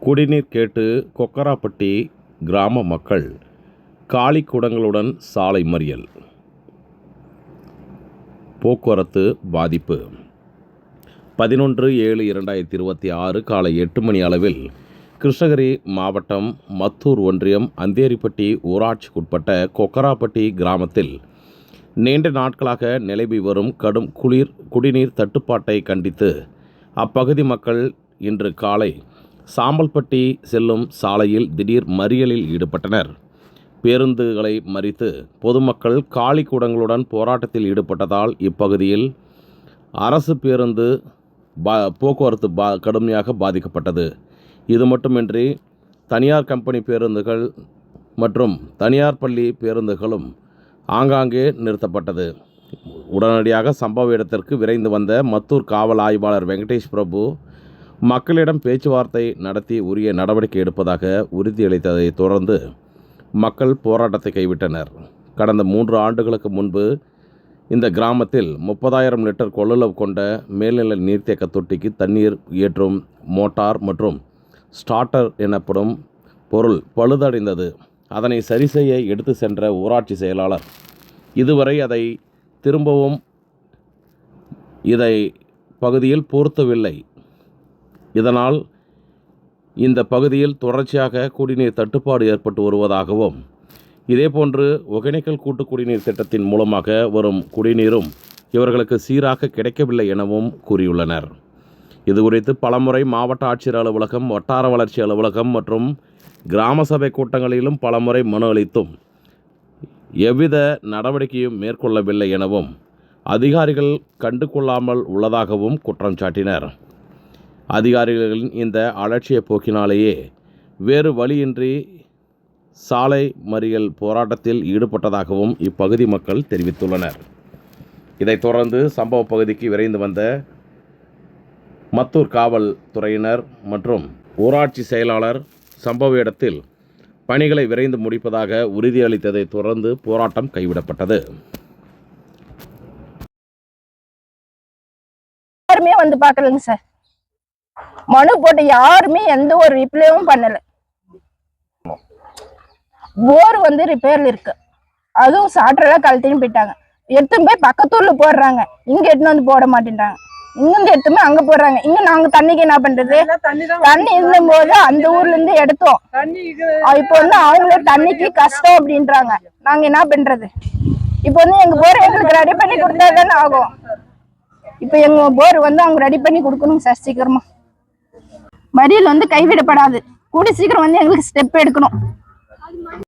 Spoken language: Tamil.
குடிநீர் கேட்டு கொக்கராப்பட்டி கிராம மக்கள் காலி குடங்களுடன் சாலை மறியல். போக்குவரத்து பாதிப்பு. 11/7/2026 காலை 8 மணி அளவில் கிருஷ்ணகிரி மாவட்டம் மத்தூர் ஒன்றியம் அந்தேரிப்பட்டி ஊராட்சிக்குட்பட்ட கொக்கராப்பட்டி கிராமத்தில் நீண்ட நாட்களாக நிலவி வரும் கடும் குடிநீர் தட்டுப்பாட்டை கண்டித்து அப்பகுதி மக்கள் இன்று காலை சாம்பல்பட்டி செல்லும் சாலையில் திடீர் மறியலில் ஈடுபட்டனர். பேருந்துகளை மறித்து பொதுமக்கள் காலி குடங்களுடன் போராட்டத்தில் ஈடுபட்டதால் இப்பகுதியில் அரசு பேருந்து போக்குவரத்து கடுமையாக பாதிக்கப்பட்டது. இது மட்டுமின்றி தனியார் கம்பெனி பேருந்துகள் மற்றும் தனியார் பள்ளி பேருந்துகளும் ஆங்காங்கே நிறுத்தப்பட்டது. உடனடியாக சம்பவ இடத்திற்கு விரைந்து வந்த மத்தூர் காவல் ஆய்வாளர் வெங்கடேஷ் பிரபு மக்களிடம் பேச்சுவார்த்தை நடத்தி உரிய நடவடிக்கை எடுப்பதாக உறுதியளித்ததை தொடர்ந்து மக்கள் போராட்டத்தை கைவிட்டனர். கடந்த 3 ஆண்டுகளுக்கு முன்பு இந்த கிராமத்தில் 30,000 லிட்டர் கொள்ளளவு கொண்ட மேல்நிலை நீர்த்தேக்க தொட்டிக்கு தண்ணீர் ஏற்றும் மோட்டார் மற்றும் ஸ்டார்டர் எனப்படும் பொருள் பழுதடைந்தது. அதனை சரி செய்ய எடுத்து சென்ற ஊராட்சி செயலாளர் இதுவரை அதை திரும்பவும் பகுதியில் பொருத்தவில்லை. இதனால் இந்த பகுதியில் தொடர்ச்சியாக குடிநீர் தட்டுப்பாடு ஏற்பட்டு வருவதாகவும், இதேபோன்று ஒகேனக்கல் கூட்டு குடிநீர் திட்டத்தின் மூலமாக வரும் குடிநீரும் இவர்களுக்கு சீராக கிடைக்கவில்லை எனவும் கூறியுள்ளனர். இதுகுறித்து பலமுறை மாவட்ட ஆட்சியர் அலுவலகம், வட்டார வளர்ச்சி அலுவலகம் மற்றும் கிராம சபை கூட்டங்களிலும் பலமுறை மனு அளித்தும் எவ்வித நடவடிக்கையும் மேற்கொள்ளவில்லை எனவும் அதிகாரிகள் கண்டு கொள்ளாமல் உள்ளதாகவும் குற்றம் சாட்டினர். அதிகாரிகளின் இந்த அலட்சிய போக்கினாலேயே வேறு வழியின்றி சாலை மறியல் போராட்டத்தில் ஈடுபட்டதாகவும் இப்பகுதி மக்கள் தெரிவித்துள்ளனர். இதைத் தொடர்ந்து சம்பவ பகுதிக்கு விரைந்து வந்த மத்தூர் காவல் துறையினர் மற்றும் ஊராட்சி செயலாளர் சம்பவ இடத்தில் பணிகளை விரைந்து முடிப்பதாக உறுதியளித்ததை தொடர்ந்து போராட்டம் கைவிடப்பட்டது. யாருமே வந்து பார்க்கலங்க சார். மனு போட்டு யாருமே எந்த ஒரு ரிப்ளையும் பண்ணல. போர் வந்து ரிப்பேர்ல இருக்கு, அதுவும் சாட்டரெல்லாம் கழட்டின்னு போயிட்டாங்க. எடுத்துன்னு போய் பக்கத்தூர்ல போடுறாங்க, இங்க எடுத்துன்னு வந்து போட மாட்டேன்றாங்க. இங்கிருந்து எடுத்துமே அங்க போடுறாங்க. இங்க நாங்க தண்ணிக்கு என்ன பண்றது? தண்ணி இருந்தும் போது அந்த ஊர்ல இருந்து எடுத்தோம். இப்ப வந்து அவங்களே தண்ணிக்கு கஷ்டம் அப்படின்றாங்க. நாங்க என்ன பண்றது? இப்ப வந்து எங்க போர் எங்களுக்கு ரெடி பண்ணி கொடுத்தா தானே ஆகும். இப்ப எங்க போர் வந்து அவங்க ரெடி பண்ணி கொடுக்கணும் சார். சீக்கிரமா மறியல் வந்து கைவிடப்படாது. கூடி சீக்கிரம் வந்து எங்களுக்கு ஸ்டெப் எடுக்கணும்.